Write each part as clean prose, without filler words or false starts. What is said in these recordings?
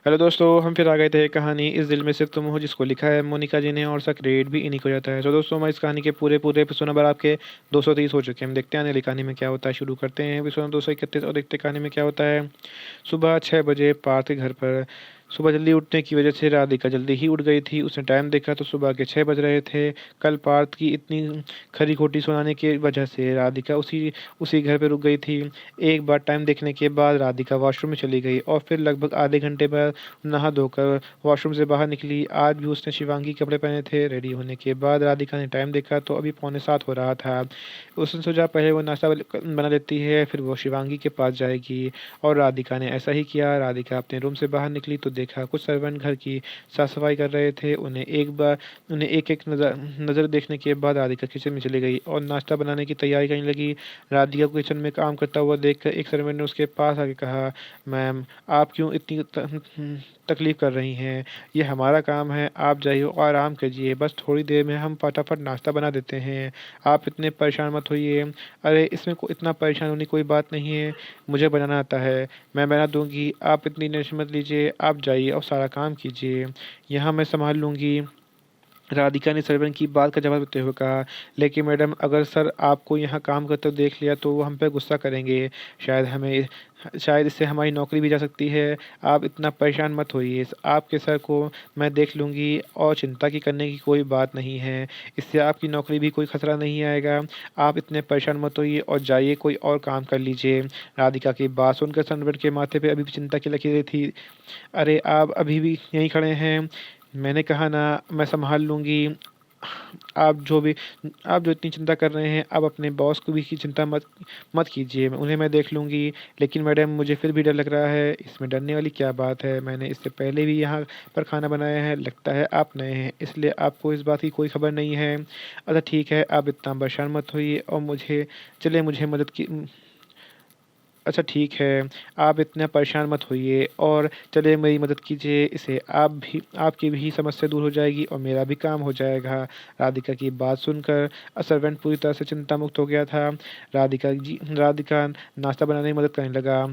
Hello दोस्तों, हम फिर आ गए थे। कहानी इस दिल में सिर्फ तुम हो, जिसको लिखा है मोनिका जी ने, और उसका क्रेडिट भी इन्हीं को जाता है। तो दोस्तों, मैं इस कहानी के पूरे पूरे एपिसोड नंबर आपके 230 हो चुके हैं। हम देखते हैं आने वाली कहानी में क्या होता है। शुरू करते हैं एपिसोड 231 और देखते हैं कहानी में क्या होता है। सुबह 6 बजे पार्थ के घर पर। सुबह जल्दी उठने की वजह से राधिका जल्दी ही उठ गई थी। उसने टाइम देखा तो सुबह के 6 बज रहे थे। कल पार्थ की इतनी खरी खोटी सुनाने की वजह से राधिका उसी उसी घर पर रुक गई थी। एक बार टाइम देखने के बाद राधिका वॉशरूम में चली गई और फिर लगभग आधे घंटे बाद नहा धोकर वॉशरूम से बाहर निकली। आज भी उसने शिवांगी के कपड़े पहने थे। रेडी होने के बाद राधिका ने टाइम देखा तो अभी 6:45 हो रहा था। उसने सोचा पहले वो नाश्ता बना लेती है, फिर वो शिवांगी के पास जाएगी। और राधिका ने ऐसा ही किया। राधिका अपने रूम से बाहर निकली तो देखा कुछ सर्वेंट घर की साफ सफाई कर रहे थे। उन्हें एक एक नज़र देखने के बाद राधिका किचन में चली गई और नाश्ता बनाने की तैयारी करने लगी। राधिका को किचन में काम करता हुआ देखकर एक सर्वेंट ने उसके पास आके कहा, मैम, आप क्यों इतनी तकलीफ़ कर रही हैं? ये हमारा काम है। आप जाइए और आराम कीजिए। बस थोड़ी देर में हम फटाफट नाश्ता बना देते हैं। आप इतने परेशान मत होइए। अरे, इसमें इतना परेशान होने की कोई बात नहीं है। मुझे बनाना आता है। मैं बना दूंगी। आप इतनी टेंशन मत लीजिए। आप जाइए और सारा काम कीजिए। यहाँ मैं संभाल लूँगी। राधिका ने सर्वेंट की बात का जवाब देते हुए कहा, लेकिन मैडम, अगर सर आपको यहाँ काम करते हुए देख लिया तो वो हम पे गुस्सा करेंगे। शायद इससे हमारी नौकरी भी जा सकती है। आप इतना परेशान मत होइए। आपके सर को मैं देख लूँगी और चिंता की करने की कोई बात नहीं है। इससे आपकी नौकरी भी कोई खतरा नहीं आएगा। आप इतने परेशान मत होइए और जाइए कोई और काम कर लीजिए। राधिका की बात सुनकर सर्वेंट के माथे पे अभी भी चिंता की लकीरें थी। अरे, आप अभी भी यहीं खड़े हैं? मैंने कहा ना, मैं सँभाल लूँगी। आप जो भी आप जो इतनी चिंता कर रहे हैं, आप अपने बॉस को भी की चिंता मत मत कीजिए। उन्हें मैं देख लूँगी। लेकिन मैडम, मुझे फिर भी डर लग रहा है। इसमें डरने वाली क्या बात है? मैंने इससे पहले भी यहाँ पर खाना बनाया है। लगता है आप नए हैं, इसलिए आपको इस बात की कोई खबर नहीं है। अच्छा ठीक है, आप इतना परेशान मत होइए और मुझे मदद की अच्छा ठीक है, आप इतना परेशान मत होइए और चलिए मेरी मदद कीजिए। इससे आपकी भी समस्या दूर हो जाएगी और मेरा भी काम हो जाएगा। राधिका की बात सुनकर सर्वेंट पूरी तरह से चिंता मुक्त हो गया था। राधिका नाश्ता बनाने में मदद करने लगा।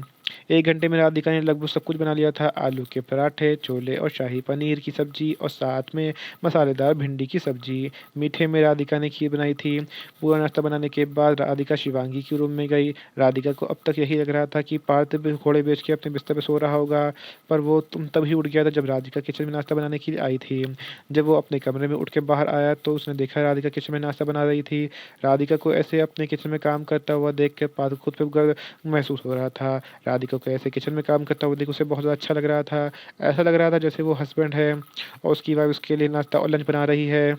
1 घंटे में राधिका ने लगभग सब कुछ बना लिया था। आलू के पराठे, छोले और शाही पनीर की सब्जी और साथ में मसालेदार भिंडी की सब्जी। मीठे में राधिका ने खीर बनाई थी। पूरा नाश्ता बनाने के बाद राधिका शिवांगी के रूम में गई। राधिका को अब तक यही लग रहा था कि पार्थ भी घोड़े बेच के अपने बिस्तर पर सो रहा होगा, पर वो तभी उठ गया था जब राधिका किचन में नाश्ता बनाने के लिए आई थी। जब वो अपने कमरे में उठ के बाहर आया तो उसने देखा राधिका किचन में नाश्ता बना रही थी। राधिका को ऐसे अपने किचन में काम करता हुआ देख कर पार्थ खुद पे गर्व महसूस हो रहा था। राधिका को ऐसे किचन में काम करता हुआ देख उसे बहुत ज़्यादा अच्छा लग रहा था। ऐसा लग रहा था जैसे वो हस्बैंड है और उसकी वाइफ उसके लिए नाश्ता और लंच बना रही है।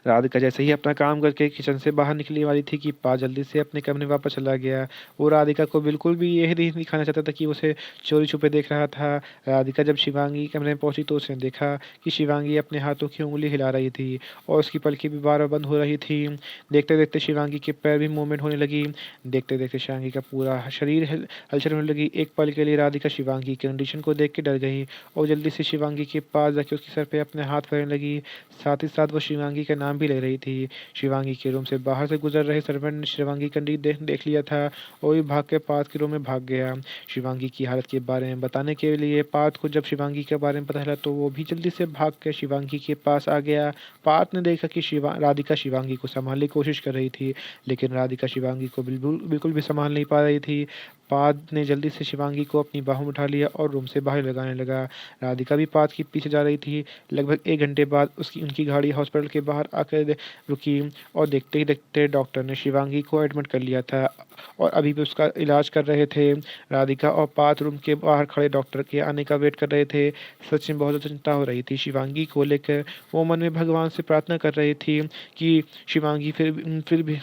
राधिका जैसे ही अपना काम करके किचन से बाहर निकलने वाली थी कि पा जल्दी से अपने कमरे में वापस चला गया। वो राधिका को बिल्कुल भी यही नहीं दिखाना चाहता था कि उसे चोरी छुपे देख रहा था। राधिका जब शिवांगी कमरे में पहुंची तो उसने देखा कि शिवांगी अपने हाथों की उंगली हिला रही थी और उसकी पलकें भी बार बार बंद हो रही थी। देखते देखते शिवांगी के पैर भी मूवमेंट होने लगी। देखते देखते शिवांगी का पूरा शरीर हलचल होने लगी। एक पल के लिए राधिका शिवांगी की कंडीशन को देख के डर गई और जल्दी से शिवांगी के पास जाके उसके सर पे अपने हाथ फेरने लगी। साथ ही साथ वो शिवांगी का नाम भी ले रही थी। शिवांगी के रूम से बाहर से गुजर रहे सर्वेंट ने शिवांगी का देख लिया था और भी भाग के पार्थ के रूम में भाग गया। शिवांगी की हालत के बारे में बताने के लिए पार्थ को जब शिवांगी के बारे में पता चला तो वो भी जल्दी से भाग के शिवांगी के पास आ गया। पार्थ ने देखा कि राधिका शिवांगी को संभालने की कोशिश कर रही थी, लेकिन राधिका शिवांगी को बिल्कुल बिल्कुल भी संभाल नहीं पा रही थी। पार्थ ने जल्दी से शिवांगी को अपनी बाहों में उठा लिया और रूम से बाहर लगाने लगा। राधिका भी पार्थ के पीछे जा रही थी। लगभग 1 घंटे बाद उनकी गाड़ी हॉस्पिटल के बाहर आकर रुकी और देखते ही देखते डॉक्टर ने शिवांगी को एडमिट कर लिया था और अभी भी उसका इलाज कर रहे थे। राधिका और पार्थ रूम के बाहर खड़े डॉक्टर के आने का वेट कर रहे थे। सच में बहुत ज़्यादा चिंता हो रही थी शिवांगी को लेकर। वो मन में भगवान से प्रार्थना कर रही थी कि शिवांगी फिर भी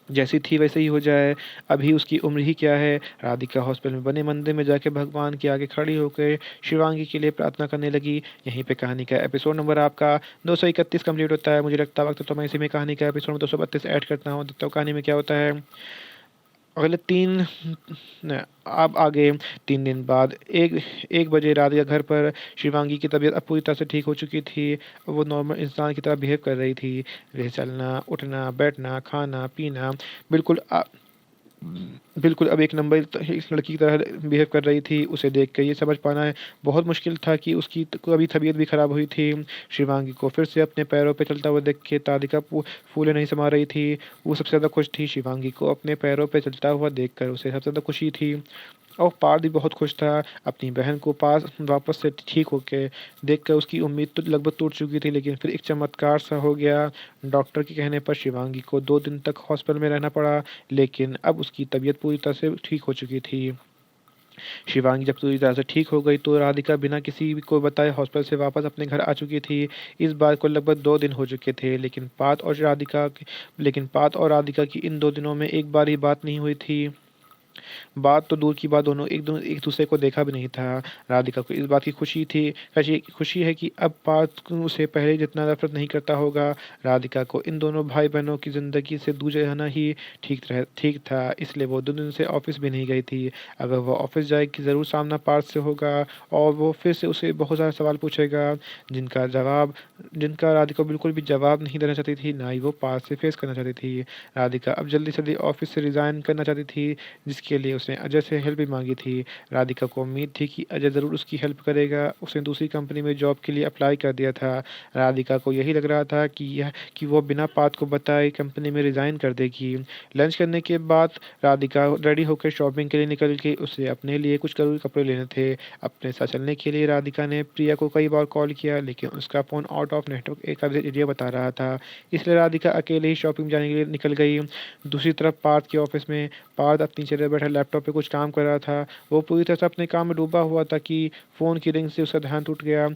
जैसी थी वैसे ही हो जाए। अभी उसकी उम्र ही क्या है। राधिका हॉस्पिटल में बने मंदिर में जाके भगवान के आगे खड़ी होकर शिवांगी के लिए प्रार्थना करने लगी। यहीं पे कहानी का एपिसोड नंबर आपका 231 कंप्लीट होता है। मुझे लगता वक्त तो मैं इसी में कहानी का एपिसोड 232 ऐड करता हूँ। देखता हूँ कहानी में क्या होता है। अगले 3 न अब आगे 3 दिन बाद 1 बजे राधिका घर पर। शिवांगी की तबीयत अब पूरी तरह से ठीक हो चुकी थी। वो नॉर्मल इंसान की तरह बिहेव कर रही थी। जैसे चलना, उठना, बैठना, खाना, पीना, बिल्कुल बिल्कुल, अब एक नंबर एक लड़की की तरह बिहेव कर रही थी, उसे देख के ये समझ पाना है बहुत मुश्किल था कि उसकी अभी तबीयत भी खराब हुई थी। शिवांगी को फिर से अपने पैरों पे चलता हुआ देख के राधिका फूले नहीं समा रही थी। वो सबसे ज़्यादा खुश थी, शिवांगी को अपने पैरों पे चलता हुआ देखकर उसे सबसे ज़्यादा खुशी थी। और पार्थ भी बहुत खुश था अपनी बहन को पास वापस से ठीक होके देखकर। उसकी उम्मीद तो लगभग टूट चुकी थी, लेकिन फिर एक चमत्कार सा हो गया। डॉक्टर के कहने पर शिवांगी को 2 दिन तक हॉस्पिटल में रहना पड़ा, लेकिन अब उसकी तबीयत पूरी तरह से ठीक हो चुकी थी। शिवांगी जब पूरी तरह से ठीक हो गई तो राधिका बिना किसी को बताए हॉस्पिटल से वापस अपने घर आ चुकी थी। इस बात को लगभग 2 दिन हो चुके थे, लेकिन पार्थ और राधिका की इन 2 दिनों में एक बार ही बात नहीं हुई थी। बात तो दूर की बात, दोनों एक दूसरे को देखा भी नहीं था। राधिका को इस बात की खुशी है कि अब पार्थ उसे पहले जितना नफ़रत नहीं करता होगा। राधिका को इन दोनों भाई-बहनों की ज़िंदगी से दूर रहना ही ठीक था, इसलिए वो 2 दिन से ऑफ़िस भी नहीं गई थी। अगर वो ऑफ़िस जाएगी ज़रूर सामना पार्थ से होगा और वो फिर से उसे बहुत सारे सवाल पूछेगा, जिनका जवाब जिनका राधिका बिल्कुल भी जवाब नहीं देना चाहती थी, ना ही वो पार्थ से फ़ेस करना चाहती थी। राधिका अब जल्दी से जल्दी ऑफ़िस से रिज़ाइन करना चाहती थी, जिसके लिए उसने अजय से हेल्प भी मांगी थी। राधिका को उम्मीद थी कि अजय ज़रूर उसकी हेल्प करेगा। उसने दूसरी कंपनी में जॉब के लिए अप्लाई कर दिया था। राधिका को यही लग रहा था कि वो बिना बात को बताए कंपनी में रिज़ाइन कर देगी। लंच करने के बाद राधिका रेडी होकर शॉपिंग के लिए निकल गई। उसे अपने लिए कुछ ज़रूरी कपड़े लेने थे। अपने साथ चलने के लिए राधिका ने प्रिया को कई बार कॉल किया, लेकिन उसका फ़ोन आउट ऑफ नेटवर्क एक एरिया बता रहा था। इसलिए राधिका अकेले ही शॉपिंग जाने के लिए निकल गई। दूसरी तरफ पार्थ के ऑफ़िस में पार्थ अपनी चेयर पर बैठा लैपटॉप पे कुछ काम कर रहा था। वो पूरी तरह से अपने काम में डूबा हुआ था कि फ़ोन की रिंग से उसका ध्यान टूट गया।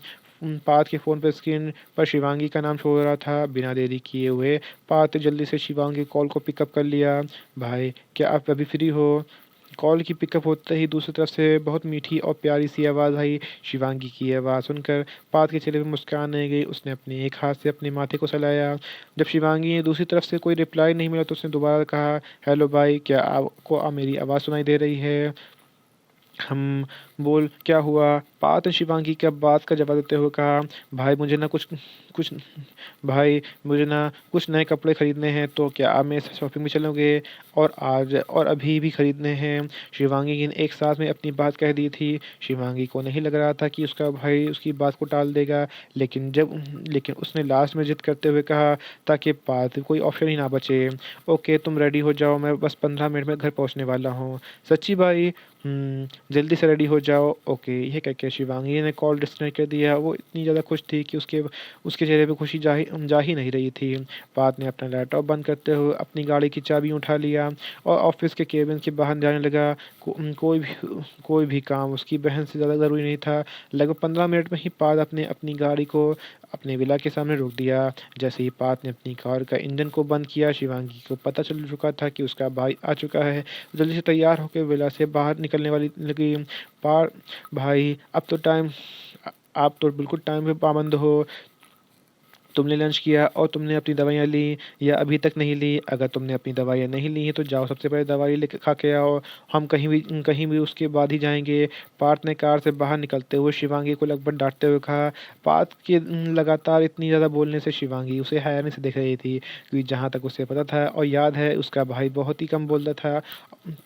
पार्थ के फ़ोन पे स्क्रीन पर शिवांगी का नाम शो हो रहा था। बिना देरी किए हुए पार्थ ने जल्दी से शिवांगी की कॉल को पिकअप कर लिया। "भाई, क्या आप अभी फ्री हो?" कॉल की पिकअप होते ही दूसरी तरफ से बहुत मीठी और प्यारी सी आवाज़ आई। शिवांगी की आवाज़ सुनकर पार्थ के चेहरे पे मुस्कान आ गई। उसने अपने एक हाथ से अपने माथे को सहलाया। जब शिवांगी ने दूसरी तरफ से कोई रिप्लाई नहीं मिला तो उसने दोबारा कहा, "हेलो भाई, क्या आपको मेरी आवाज़ सुनाई दे रही है?" हम बोल क्या हुआ? पार्थ ने शिवांगी की बात का जवाब देते हुए कहा, "भाई मुझे ना कुछ भाई मुझे ना कुछ नए कपड़े खरीदने हैं, तो क्या आप मेरे साथ शॉपिंग में चलोगे? और आज और अभी भी खरीदने हैं।" शिवांगी ने एक साथ में अपनी बात कह दी थी। शिवांगी को नहीं लग रहा था कि उसका भाई उसकी बात को टाल देगा, लेकिन उसने लास्ट में ज़िद करते हुए कहा, ताकि पार्थ कोई ऑप्शन ही ना बचे। "ओके, तुम रेडी हो जाओ, मैं बस 15 मिनट में घर पहुँचने वाला हूँ।" "सच्ची भाई? जल्दी से रेडी हो जाओ।" "ओके।" ये कह के शिवांगी ने कॉल डिस्कनेक्ट कर दिया। वो इतनी ज़्यादा खुश थी कि उसके चेहरे पे खुशी जा ही नहीं रही थी। पार्थ ने अपना लैपटॉप बंद करते हुए अपनी गाड़ी की चाबी उठा लिया और ऑफ़िस के केबिन के बाहर जाने लगा। कोई भी काम उसकी बहन से ज़्यादा ज़रूरी नहीं था। लगभग 15 मिनट में ही पार्थ अपने अपनी गाड़ी को अपने विला के सामने रोक दिया। जैसे ही पार्थ ने अपनी कार का इंजन को बंद किया, शिवांगी को पता चल चुका था कि उसका भाई आ चुका है। जल्दी से तैयार होकर विला से बाहर निकलने वाली लगी। पार भाई, आप तो बिल्कुल टाइम पे पाबंद हो। तुमने लंच किया और तुमने अपनी दवाइयाँ ली या अभी तक नहीं ली? अगर तुमने अपनी दवाइयाँ नहीं ली हैं तो जाओ सबसे पहले दवाई लेके खा के आओ। हम कहीं भी उसके बाद ही जाएँगे। पार्थ ने कार से बाहर निकलते हुए शिवांगी को लगभग डाँटते हुए कहा। पार्थ के लगातार इतनी ज़्यादा बोलने से शिवांगी उसे हैरानी से देख रही थी, क्योंकि जहाँ तक उसे पता था और याद है, उसका भाई बहुत ही कम बोलता था।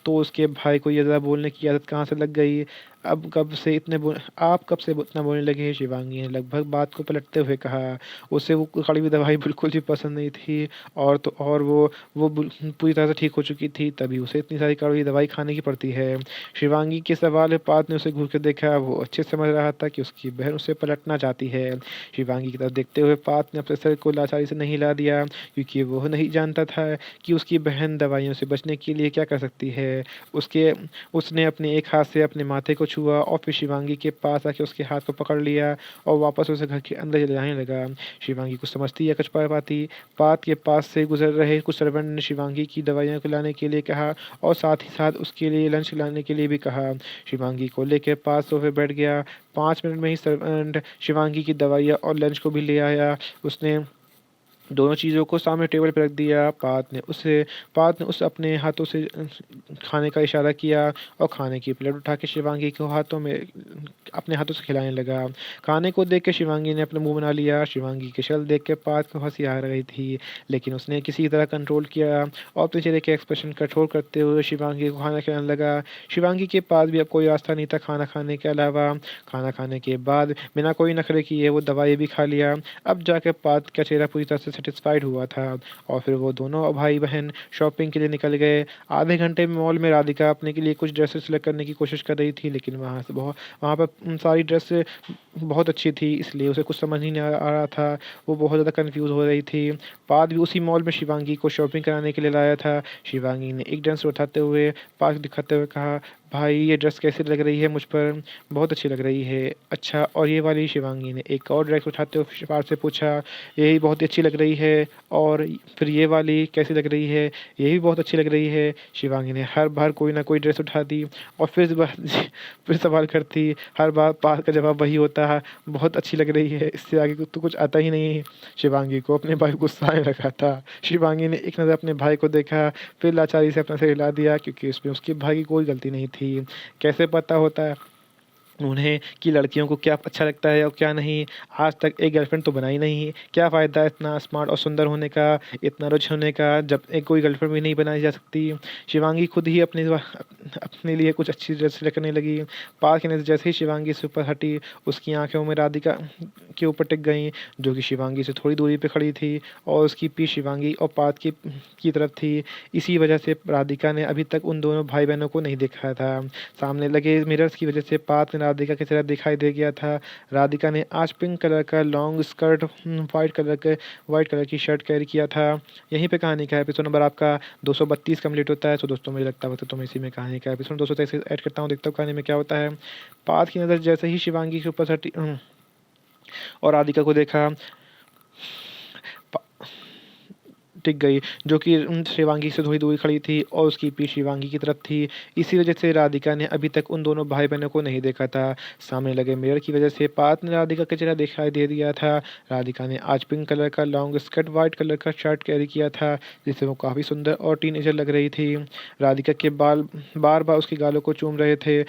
तो उसके भाई को ये ज़्यादा बोलने की आदत कहाँ से लग गई? आप कब से इतना बोलने लगे हैं? शिवांगी ने लगभग बात को पलटते हुए कहा। उसे वो कड़ी हुई दवाई बिल्कुल भी पसंद नहीं थी, और तो और वो पूरी तरह से ठीक हो चुकी थी, तभी उसे इतनी सारी कड़वी दवाई खाने की पड़ती है। शिवांगी के सवाल पे पार्थ ने उसे घूर कर देखा। वो अच्छे से समझ रहा था कि उसकी बहन उसे पलटना चाहती है। शिवांगी की तरफ देखते हुए पार्थ ने अपने सर को लाचारी से नहीं हिला दिया, क्योंकि वो नहीं जानता था कि उसकी बहन दवाइयों से बचने के लिए क्या कर सकती है। उसके उसने अपने एक हाथ से अपने माथे को छुआ और फिर शिवांगी के पास आके उसके हाथ को पकड़ लिया और वापस उसे घर के अंदर ले जाने लगा। शिवांगी कुछ समझती या कुछ पा पाती। पाथ के पास से गुजर रहे कुछ सर्वेंट ने शिवांगी की दवाइयाँ लाने के लिए कहा और साथ ही साथ उसके लिए लंच लाने के लिए भी कहा। शिवांगी को लेकर पास सोफे बैठ गया। 5 मिनट में ही सर्वेंट शिवांगी की दवाइयाँ और लंच को भी ले आया। उसने दोनों चीज़ों को सामने टेबल पे रख दिया। पात ने उस अपने हाथों से खाने का इशारा किया और खाने की प्लेट उठा के शिवांगी को अपने हाथों से खिलाने लगा। खाने को देख के शिवांगी ने अपना मुँह बना लिया। शिवांगी की शक्ल देख के पात को हँसी आ रही थी, लेकिन उसने किसी तरह कंट्रोल किया और अपने चेहरे के एक्सप्रेशन कंट्रोल करते हुए शिवांगी को खाना खिलाने लगा। शिवांगी के पास भी अब कोई रास्ता नहीं था खाना खाने के अलावा। खाना खाने के बाद बिना कोई नखरे किए वो दवाई भी खा लिया। अब जाके पात का चेहरा पूरी तरह से सेटिस्फाइड हुआ था और फिर वो दोनों भाई बहन शॉपिंग के लिए निकल गए। आधे घंटे में मॉल में राधिका अपने के लिए कुछ ड्रेसेस सेलेक्ट करने की कोशिश कर रही थी, लेकिन वहाँ पर सारी ड्रेस बहुत अच्छी थी, इसलिए उसे कुछ समझ नहीं आ रहा था। वो बहुत ज़्यादा कंफ्यूज हो रही थी। पात भी उसी मॉल में शिवांगी को शॉपिंग कराने के लिए लाया था। शिवांगी ने एक ड्रेस उठाते हुए पात दिखाते हुए कहा, भाई ये ड्रेस कैसी लग रही है मुझ पर? बहुत अच्छी लग रही है। अच्छा, और ये वाली? शिवांगी ने एक और ड्रेस उठाते हुए पात से पूछा। ये भी बहुत ही अच्छी लग रही है। और फिर ये वाली कैसी लग रही है? ये भी बहुत अच्छी लग रही है। शिवांगी ने हर बार कोई ना कोई ड्रेस उठा दी और फिर सवाल करती। हर बार पात का जवाब वही होता है, बहुत अच्छी लग रही है। इससे आगे तो कुछ आता ही नहीं है। शिवांगी को अपने भाई को गुस्सा आने लगा था। शिवांगी ने एक नज़र अपने भाई को देखा, फिर लाचारी से अपना सिर हिला दिया, क्योंकि उसमें उसके भाई की कोई गलती नहीं थी। कैसे पता होता है उन्हें कि लड़कियों को क्या अच्छा लगता है और क्या नहीं? आज तक एक गर्लफ्रेंड तो बनाई नहीं। क्या फ़ायदा इतना स्मार्ट और सुंदर होने का, इतना रिच होने का, जब एक कोई गर्लफ्रेंड भी नहीं बनाई जा सकती। शिवांगी खुद ही अपने लिए कुछ अच्छी ड्रेस सेलेक्ट करने लगी। पार्क ने जैसे ही शिवांगी से ऊपर हटी, उसकी आंखों में राधिका के ऊपर टिक गईं, जो कि शिवांगी से थोड़ी दूरी पे खड़ी थी और उसकी पीठ शिवांगी और पार्क की तरफ थी। इसी वजह से राधिका ने अभी तक उन दोनों भाई बहनों को नहीं देखा था। सामने लगे मिरर्स की वजह से पार्थ ने राधिका की तरह दिखाई दे गया था। राधिका ने आज पिंक कलर का लॉन्ग स्कर्ट, वाइट कलर की शर्ट कैरी किया था। यहीं पे कहानी का एपिसोड नंबर आपका 232 कंप्लीट होता है। तो दोस्तों मुझे लगता है तो मैं इसी में कहानी का एपिसोड 223 ऐड करता हूँ, देखता हूँ कहानी में क्या होता है। पार्थ की नज़र जैसे ही शिवांगी के ऊपर से हटी और राधिका को देखा, टिक गई, जो कि शिवांगी से थोड़ी दूरी खड़ी थी और उसकी पीठ शिवांगी की तरफ थी। इसी वजह से राधिका ने अभी तक उन दोनों भाई बहनों को नहीं देखा था। सामने लगे मिरर की वजह से पार्थ ने राधिका का चेहरा दिखाई दे दिया था। राधिका ने आज पिंक कलर का लॉन्ग स्कर्ट, वाइट कलर का शर्ट कैरी किया था, जिससे वो काफ़ी सुंदर और टीनेजर लग रही थी। राधिका के बाल बार बार उसके गालों को चूम रहे थे,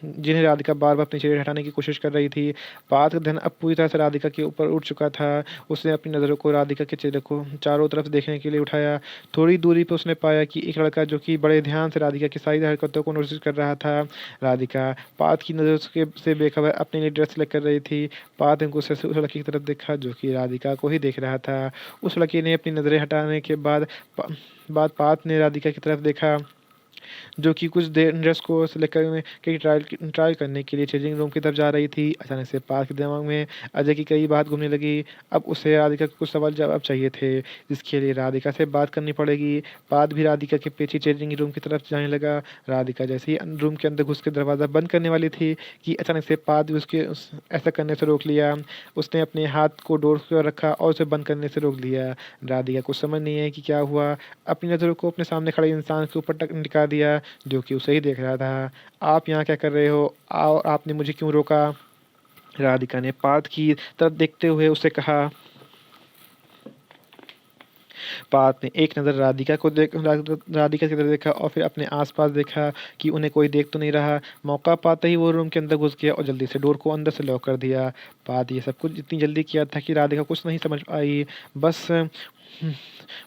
जिन्हें राधिका बार बार अपने चेहरे हटाने की कोशिश कर रही थी। पार्थ का ध्यान अब पूरी तरह से राधिका के ऊपर उठ चुका था। उसने अपनी नज़रों को राधिका के चेहरे को चारों तरफ देखने के लिए उठाया। थोड़ी दूरी पर उसने पाया कि एक लड़का जो कि बड़े ध्यान से राधिका की सारी हरकतों को नोटिस कर रहा था। राधिका पार्थ की नज़र से बेखबर अपने लिए ड्रेस सेलेक्ट कर रही थी। पार्थ ने गुस्से से उस लड़की की तरफ देखा जो कि राधिका को ही देख रहा था। उस लड़की ने अपनी नज़रें हटाने के बाद पार्थ ने राधिका की तरफ देखा, जो कि कुछ देर ड्रेस को सिलेक्ट करने के ट्रायल करने के लिए चेंजिंग रूम की तरफ जा रही थी। अचानक से पार्थ के दिमाग में अजय की कई बात घूमने लगी। अब उसे राधिका के कुछ सवाल जवाब चाहिए थे, जिसके लिए राधिका से बात करनी पड़ेगी। पार्थ भी राधिका के पीछे चेंजिंग रूम की तरफ जाने लगा। राधिका जैसे ही रूम के अंदर घुस के दरवाज़ा बंद करने वाली थी कि अचानक से पार्थ भी ऐसा करने से रोक लिया। उसने अपने हाथ को डोर पर रखा और उसे बंद करने से रोक लिया। राधिका को समझ नहीं है कि क्या हुआ। अपनी नज़रों को अपने सामने खड़े इंसान के ऊपर टिका दिया, जो कि उसे ही देख रहा था। आप यहाँ क्या कर रहे हो? और आपने मुझे क्यों रोका? राधिका ने पार्थ की तरफ देखते हुए उससे कहा। पार्थ ने एक नज़र राधिका की तरफ देखा और फिर अपने आसपास देखा कि उन्हें कोई देख तो नहीं रहा। मौका पाते ही वो रूम के अंदर घुस गया और जल्दी से डोर को अंदर से लॉक कर दिया। पार्थ ये सब कुछ इतनी जल्दी किया था कि राधिका कुछ नहीं समझ आई। बस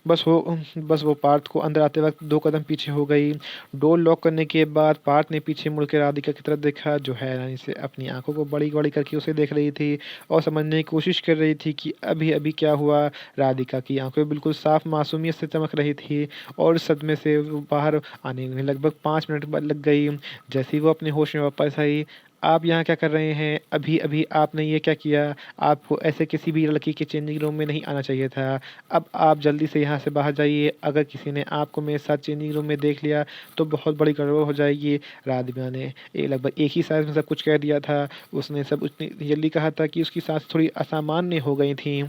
बस वो पार्थ को अंदर आते वक्त 2 कदम पीछे हो गई। डोर लॉक करने के बाद पार्थ ने पीछे मुड़ के राधिका की तरफ देखा, जो हैरानी से अपनी आंखों को बड़ी-बड़ी करके उसे देख रही थी और समझने की कोशिश कर रही थी कि अभी-अभी क्या हुआ। राधिका की आंखें बिल्कुल साफ मासूमियत से चमक रही थी और सदमे से वो बाहर आने में लगभग 5 मिनट लग गई। जैसे ही वो अपने होश में वापस आई, आप यहाँ क्या कर रहे हैं? अभी-अभी आपने ये क्या किया? आपको ऐसे किसी भी लड़की के चेंजिंग रूम में नहीं आना चाहिए था। अब आप जल्दी से यहाँ से बाहर जाइए। अगर किसी ने आपको मेरे साथ चेंजिंग रूम में देख लिया तो बहुत बड़ी गड़बड़ हो जाएगी। राधिका ने लगभग एक ही सांस में सब कुछ कह दिया था। उसने सब उतनी जल्दी कहा था कि उसकी सांस थोड़ी असामान्य हो गई थी।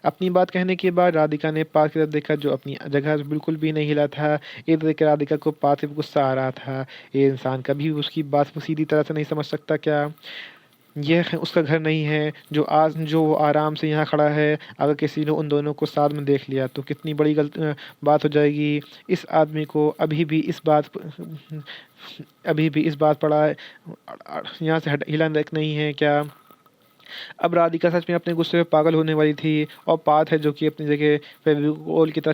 अपनी बात कहने के बाद राधिका ने पार्थ की तरफ देखा, जो अपनी जगह से बिल्कुल भी नहीं हिला था। ये देख कर राधिका को पार्थ पे गुस्सा आ रहा था। ये इंसान कभी भी उसकी बात को सीधी तरह से नहीं समझ सकता क्या? ये उसका घर नहीं है जो वो आराम से यहाँ खड़ा है। अगर किसी ने उन दोनों को साथ में देख लिया तो कितनी बड़ी बात हो जाएगी। इस आदमी को अभी भी इस बात पड़ा यहाँ से हिला तक नहीं है क्या। अब राधिका सच में अपने गुस्से में पागल होने वाली थी और पार्थ है जो कि अपनी जगह फेविकोल की तरह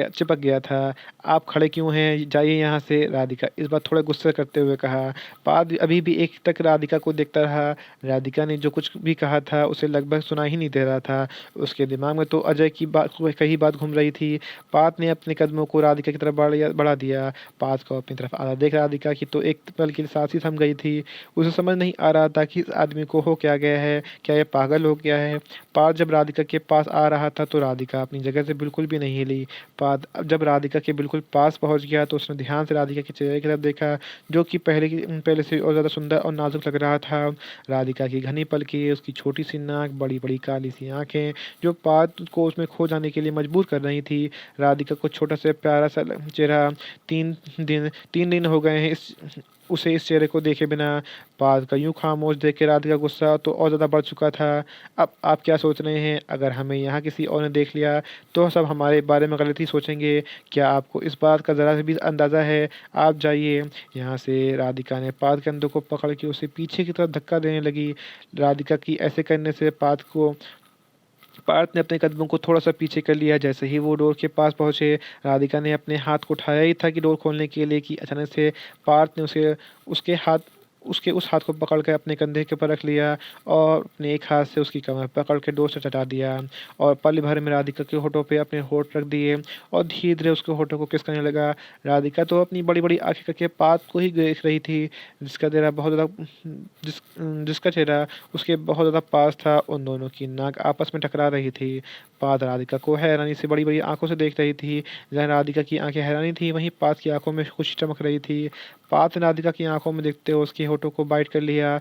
चिपक गया था। आप खड़े क्यों हैं, जाइए यहाँ से, राधिका इस बार थोड़ा गुस्सा करते हुए कहा। पार्थ अभी भी एक टक राधिका को देखता रहा। राधिका ने जो कुछ भी कहा था उसे लगभग सुना ही नहीं दे रहा था। उसके दिमाग में तो अजय की कही बात घूम रही थी। पार्थ ने अपने कदमों को राधिका की तरफ बढ़ा दिया। पार्थ को अपनी तरफ आधा देख राधिका की तो एक पल के लिए सांस ही थम गई थी। उसे समझ नहीं आ रहा था कि इस आदमी को हो क्या गया है, क्या ये पागल हो गया है। पार्थ जब राधिका के पास आ रहा था तो राधिका अपनी जगह से बिल्कुल भी नहीं हिली। पार्थ अब जब राधिका के बिल्कुल पास पहुंच गया तो उसने ध्यान से राधिका के चेहरे की तरफ देखा, जो कि पहले से और ज़्यादा सुंदर और नाजुक लग रहा था। राधिका की घनी पलकें, उसकी छोटी सी नाक, बड़ी बड़ी काली सी आंखें जो पार्थ को उसमें खो जाने के लिए मजबूर कर रही थी। राधिका को छोटा सा प्यारा सा चेहरा। 3 दिन हो गए हैं उसे इस चेहरे को देखे बिना। पार्थ का यूं खामोश देख के राधिका का गुस्सा तो और ज़्यादा बढ़ चुका था। अब आप क्या सोच रहे हैं, अगर हमें यहाँ किसी और ने देख लिया तो सब हमारे बारे में गलत ही सोचेंगे। क्या आपको इस बात का ज़रा भी अंदाज़ा है। आप जाइए यहाँ से। राधिका ने पार्थ के कंधों को पकड़ के उसे पीछे की तरफ धक्का देने लगी। राधिका की ऐसे करने से पार्थ ने अपने कदमों को थोड़ा सा पीछे कर लिया। जैसे ही वो डोर के पास पहुंचे, राधिका ने अपने हाथ को उठाया ही था कि डोर खोलने के लिए कि अचानक से पार्थ ने उसके उस हाथ को पकड़ कर अपने कंधे के ऊपर रख लिया और अपने एक हाथ से उसकी कमर पकड़ के डोर से चटा दिया और पल भर में राधिका के होठों पे अपने होठ रख दिए और धीरे धीरे उसके होठों को किस करने लगा। राधिका तो अपनी बड़ी बड़ी आंखें करके पार्थ को ही देख रही थी, जिसका चेहरा बहुत ज़्यादा जिस जिसका चेहरा उसके बहुत ज़्यादा पास था। उन दोनों की नाक आपस में टकरा रही थी। पार्थ राधिका को हैरानी से बड़ी बड़ी आंखों से देख रही थी। जहाँ राधिका की आंखें हैरानी थी वहीं पार्थ की आंखों में खुशी चमक रही थी। पार्थ ने राधिका की आंखों में देखते हुए उसके होठों को बाइट कर लिया।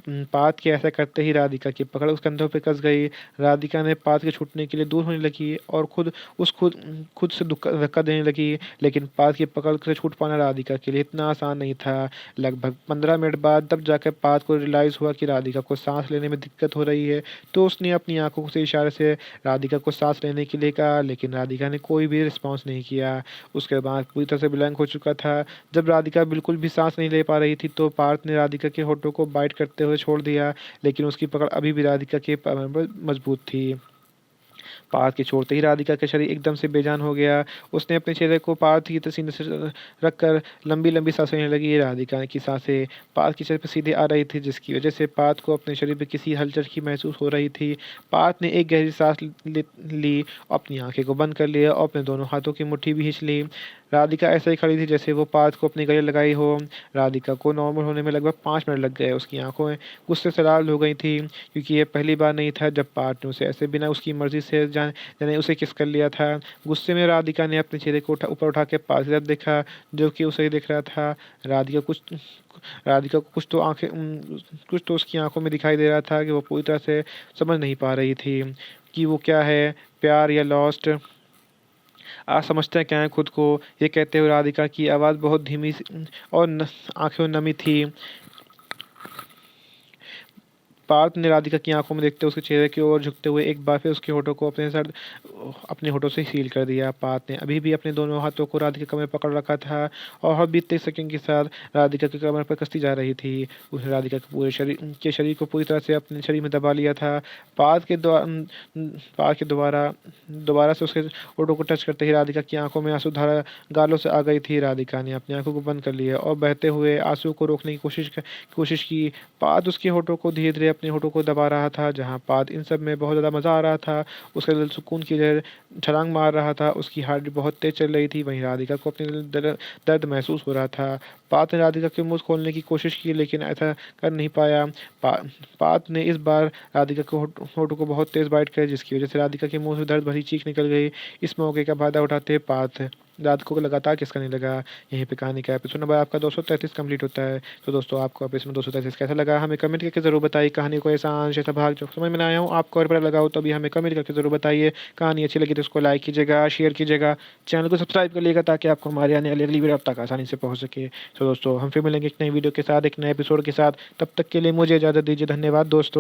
पार्थ के ऐसा करते ही राधिका की पकड़ उस कंधों पे कस गई। राधिका ने पार्थ के छूटने के लिए दूर होने लगी और खुद से धक्का देने लगी, लेकिन पार्थ की पकड़ से छूट पाना राधिका के लिए इतना आसान नहीं था। लगभग 15 मिनट बाद तब जाकर पार्थ को रियलाइज़ हुआ कि राधिका को सांस लेने में दिक्कत हो रही है, तो उसने अपनी आंखों से इशारे से राधिका को सांस लेने के लिए कहा, लेकिन राधिका ने कोई भी रिस्पॉन्स नहीं किया। उसके बाद पूरी तरह से ब्लैंक हो चुका था। जब राधिका बिल्कुल भी सांस नहीं ले पा रही थी तो पार्थ ने राधिका के होठों को बाइट करते हुए छोड़ दिया, लेकिन उसकी पकड़ अभी भी राधिका के पैरों पर मजबूत थी। पार्थ के छोड़ते ही राधिका का शरीर एकदम से बेजान हो गया। उसने अपने चेहरे को पार्थ की सीने से रखकर लंबी लंबी सांसें लेने लगी। राधिका की सांसें पार्थ के चेहरे पर सीधे आ रही थी, जिसकी वजह से पार्थ को अपने शरीर पर किसी हलचल की महसूस हो रही थी। पार्थ ने एक गहरी सांस ली, अपनी आंखें को बंद कर लिया और अपने दोनों हाथों की मुट्ठी भी खींच ली। राधिका ऐसे ही खड़ी थी जैसे वो पार्थ को अपने गले लगाई हो। राधिका को नॉर्मल होने में लगभग 5 मिनट लग गए। उसकी आंखों में गुस्से से लाल हो गई थी, क्योंकि ये पहली बार नहीं था जब पार्थ ने उसे ऐसे बिना उसकी मर्जी से जाने उसे किस कर लिया था। गुस्से में राधिका ने अपने चेहरे को ऊपर उठा के पार्थ की तरफ देखा, जो कि उसे ही देख रहा था। राधिका कुछ राधिका को कुछ तो उसकी आंखों में दिखाई दे रहा था कि वो पूरी तरह से समझ नहीं पा रही थी कि वो क्या है, प्यार या लॉस्ट। आप समझते हैं क्या है खुद को, ये कहते हुए राधिका की आवाज़ बहुत धीमी और आंखों में नमी थी। पार्थ ने राधिका की आंखों में देखते उसके चेहरे की ओर झुकते हुए एक बार फिर उसके होठों को अपने होठों से सील कर दिया। पार्थ ने अभी भी अपने दोनों हाथों को राधिका कमर पकड़ रखा था और हर बीतते सेकंड के साथ राधिका की कमर पर कसती जा रही थी। उसने राधिका के पूरे शरीर को पूरी तरह से अपने शरीर में दबा लिया था। पार्थ के दोबारा से उसके होठों को टच करते ही राधिका की आंखों में आंसू धारा गालों से आ गई थी। राधिका ने अपनी आंखों को बंद कर लिया और बहते हुए आंसू को रोकने की कोशिश की। पार्थ उसके होठों को धीरे धीरे अपने होठों को दबा रहा था। जहाँ पार्थ इन सब में बहुत ज़्यादा मज़ा आ रहा था, उसका दिल सुकून की छलांग मार रहा था। उसकी हार्ट भी बहुत तेज चल रही थी। वहीं राधिका को अपने दर्द महसूस हो रहा था। पार्थ ने राधिका के मुंह खोलने की कोशिश की, लेकिन ऐसा कर नहीं पाया। पार्थ ने इस बार राधिका के होठों को बहुत तेज बाइट किया, जिसकी वजह से राधिका के मुंह से दर्द भरी चीख निकल गई। इस मौके का फायदा उठाते पार्थ दाद को लगातार किसका नहीं लगा। यहीं पे कहानी का एपिसोड नंबर आपका 233 कंप्लीट होता है। तो दोस्तों आपको एपिसोड 233 कैसा लगा हमें कमेंट करके ज़रूर बताइए। कहानी को ऐसा अंश ऐसा भाग जो समझ में ना आया हो आपको और पता लगा हो तो भी हमें कमेंट करके ज़रूर बताइए। कहानी अच्छी लगी तो उसको लाइक कीजिएगा, शेयर कीजिएगा, चैनल को सब्सक्राइब कर लीजिएगा ताकि आपको हमारे आने वाली अगली वीडियो अब तक आसानी से पहुँच सके। तो दोस्तों हम फिर मिलेंगे एक नई वीडियो के साथ, एक नए एपिसोड के साथ। तब तक के लिए मुझे इजाज़त दीजिए। धन्यवाद दोस्तों।